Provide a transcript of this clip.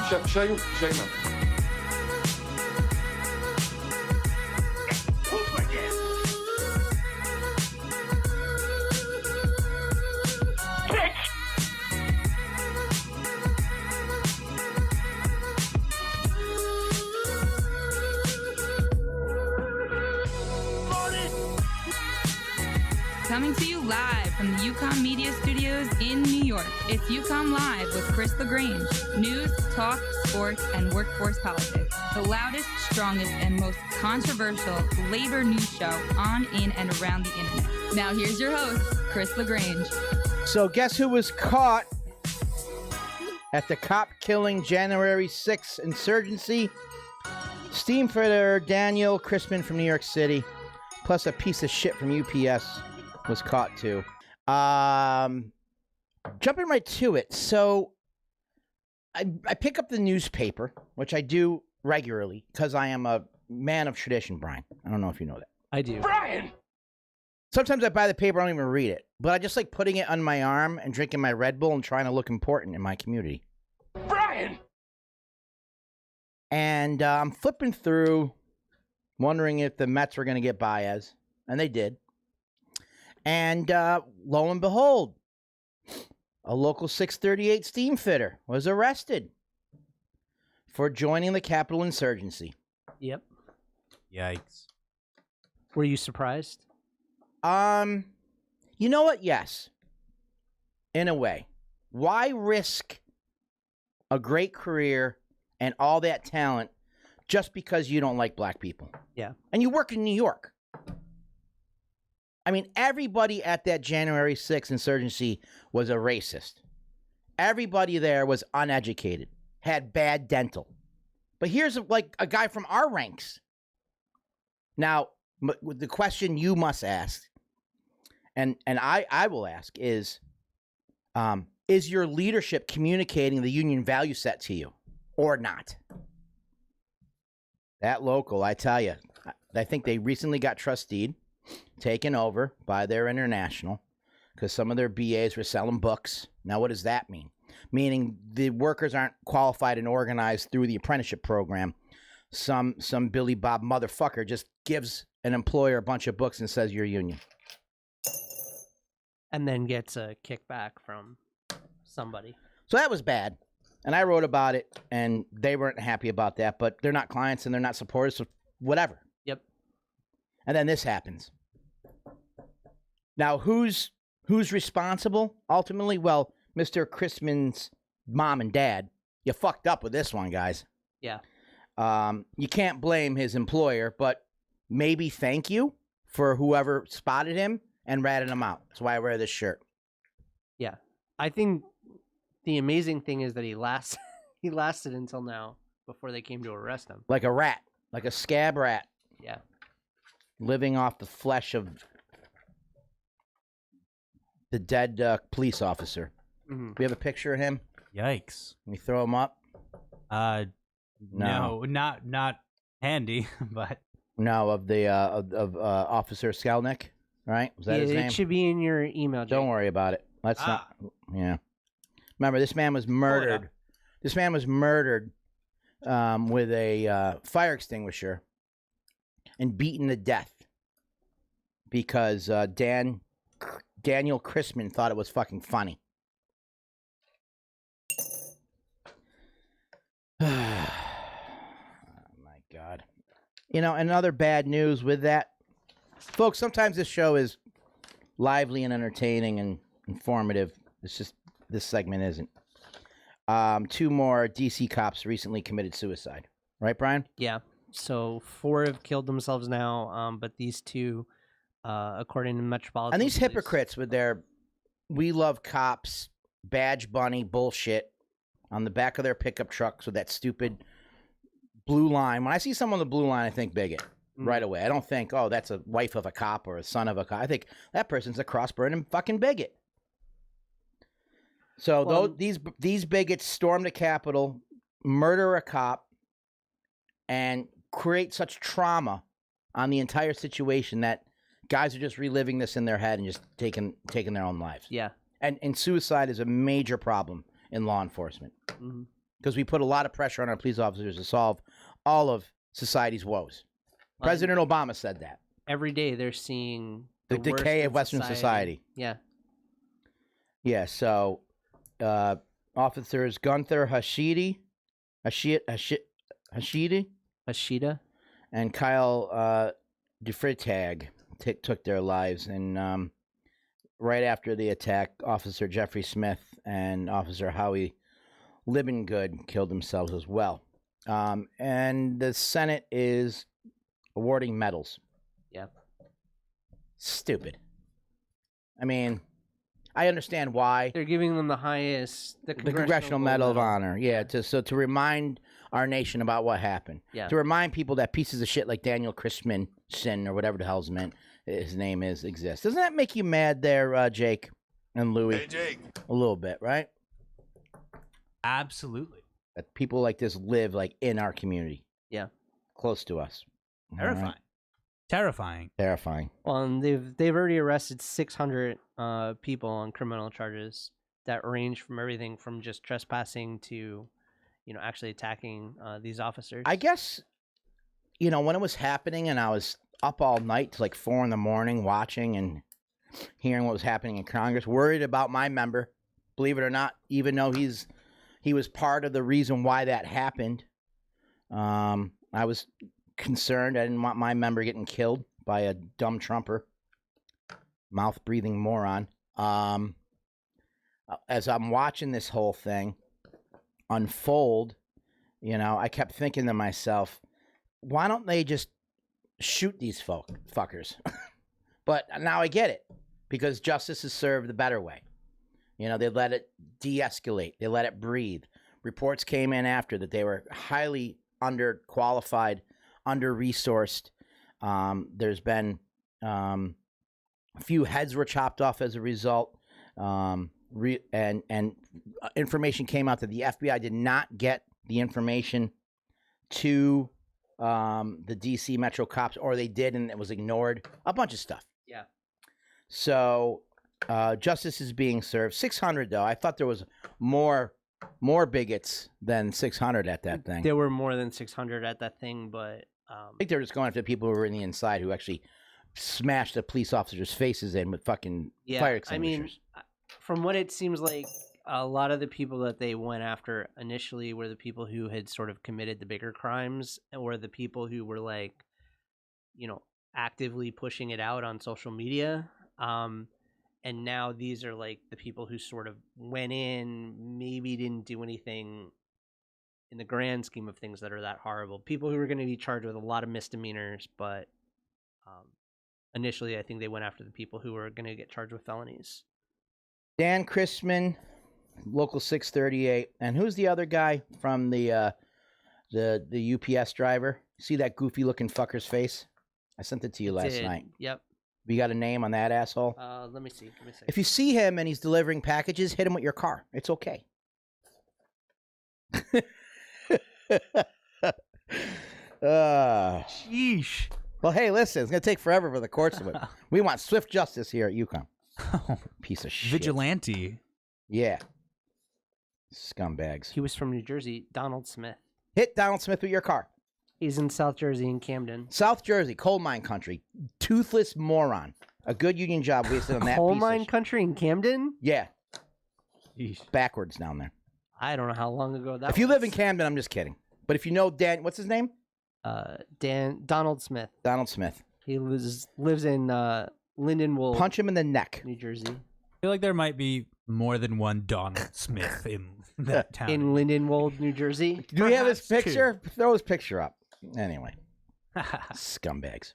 show you now. Coming to you live from the UCOMM Media Studios in New York, it's UCOMM Live with Chris LaGrange. News, talk, sports, and workforce politics. The loudest, strongest, and most controversial labor news show on, in, and around the internet. Now here's your host, Chris LaGrange. So guess who was caught at the cop-killing January 6th insurgency? Steamfitter Daniel Crissman from New York City, plus a piece of shit from UPS. Was caught too. Jumping right to it. So I pick up the newspaper, which I do regularly because I am a man of tradition, Brian. I don't know if you know that. I do. Brian! Sometimes I buy the paper, I don't even read it. But I just like putting it on my arm and drinking my Red Bull and trying to look important in my community. Brian! And I'm flipping through, wondering if the Mets were going to get Baez. And they did. And lo and behold, a local 638 steamfitter was arrested for joining the Capital Insurgency. Yep. Yikes. Were you surprised? You know what? Yes. In a way. Why risk a great career and all that talent just because you don't like black people? Yeah. And you work in New York. I mean, everybody at that January 6th insurgency was a racist. Everybody there was uneducated, had bad dental. But here's like a guy from our ranks. Now, the question you must ask, and I will ask, is your leadership communicating the union value set to you or not? That local, I tell you, I think they recently got trusteed. Taken over by their international because some of their BAs were selling books. Now, what does that mean? Meaning the workers aren't qualified and organized through the apprenticeship program. Some Billy Bob motherfucker just gives an employer a bunch of books and says you're union. And then gets a kickback from somebody. So that was bad. And I wrote about it, and they weren't happy about that, but they're not clients and they're not supporters, so whatever. Yep. And then this happens. Now, who's responsible ultimately? Well, Mr. Crissman's mom and dad. You fucked up with this one, guys. Yeah. You can't blame his employer, but maybe thank you for whoever spotted him and ratted him out. That's why I wear this shirt. Yeah. I think the amazing thing is that he lasted until now before they came to arrest him. Like a rat, like a scab rat. Yeah. Living off the flesh of the dead police officer. Mm-hmm. We have a picture of him. Yikes. Can we throw him up? No, not handy, but no, of the of Officer Skelnick, right? Was that his name? It should be in your email, Jake. Don't worry about it. Let's not. Yeah. Remember, this man was murdered. This man was murdered with a fire extinguisher and beaten to death because Daniel Crissman thought it was fucking funny. Oh, my God. You know, another bad news with that. Folks, sometimes this show is lively and entertaining and informative. It's just, this segment isn't. 2 more DC cops recently committed suicide. Right, Brian? Yeah. So 4 have killed themselves now, but these 2, according to Metropolitan And these Police, hypocrites with their "we love cops" badge bunny bullshit on the back of their pickup trucks with that stupid blue line. When I see someone with a blue line, I think bigot right away. I don't think, oh, that's a wife of a cop or a son of a cop. I think that person's a cross-burning fucking bigot. So these bigots storm the Capitol, murder a cop, and create such trauma on the entire situation that guys are just reliving this in their head and just taking their own lives. Yeah. And suicide is a major problem in law enforcement. because we put a lot of pressure on our police officers to solve all of society's woes. President Obama said that. Every day they're seeing The worst decay in of Western society. Yeah. Yeah, so officers Gunther Hashidi, and Kyle DeFritag took their lives. And right after the attack, Officer Jeffrey Smith and Officer Howie Libengood killed themselves as well. And the Senate is awarding medals. Yep. Stupid. I mean, I understand why. They're giving them the highest, the Congressional Medal of Honor. Yeah, to remind our nation about what happened. Yeah. To remind people that pieces of shit like Daniel Crissman, or whatever the hell's his name is, exist. Doesn't that make you mad there, Jake and Louie? Hey, Jake. A little bit, right? Absolutely. That people like this live like in our community. Yeah. Close to us. All Terrifying. right? Terrifying. Terrifying. Well, and they've already arrested 600 people on criminal charges that range from everything from just trespassing to, actually attacking these officers. I guess, when it was happening and I was up all night to like 4 a.m. watching and hearing what was happening in Congress, worried about my member, believe it or not, even though he was part of the reason why that happened. I was concerned. I didn't want my member getting killed by a dumb Trumper, mouth-breathing moron. As I'm watching this whole thing unfold, I kept thinking to myself, why don't they just shoot these fuckers? But now I get it, because justice is served the better way. They let it de-escalate. They let it breathe. Reports came in after that they were highly underqualified, under-resourced. There's been a few heads were chopped off as a result. And information came out that the FBI did not get the information to the D.C. Metro cops, or they did and it was ignored. A bunch of stuff. Yeah. So justice is being served. 600, though. I thought there was more bigots than 600 at that thing. There were more than 600 at that thing, but I think they're just going after people who were in the inside who actually smashed the police officers' faces in with fucking fire extinguishers. I mean, from what it seems like, a lot of the people that they went after initially were the people who had sort of committed the bigger crimes, or the people who were like, actively pushing it out on social media. And now these are like the people who sort of went in, maybe didn't do anything in the grand scheme of things that are that horrible. People who are going to be charged with a lot of misdemeanors, but initially I think they went after the people who were going to get charged with felonies. Dan Crissman, Local 638. And who's the other guy from the UPS driver? See that goofy looking fucker's face? I sent it to you last night. Yep. You got a name on that asshole? Let me see. Give me a second. If you see him and he's delivering packages, hit him with your car. It's okay. Sheesh. Well, hey, listen, it's going to take forever for the courts to win. We want swift justice here at UCOMM. Piece of shit. Vigilante. Yeah. Scumbags. He was from New Jersey, Donald Smith. Hit Donald Smith with your car. He's in South Jersey in Camden. South Jersey, coal mine country. Toothless moron. A good union job wasted on that Coal piece mine of country in Camden? Yeah. Sheesh. Backwards down there. I don't know how long ago that was. If you live in Camden, I'm just kidding. But if you know what's his name? Donald Smith. Donald Smith. He lives in Lindenwold, Punch him in the neck. New Jersey. I feel like there might be more than one Donald Smith in that town. In Lindenwold, New Jersey. Do we have his Perhaps picture? Throw his picture up. Anyway. Scumbags.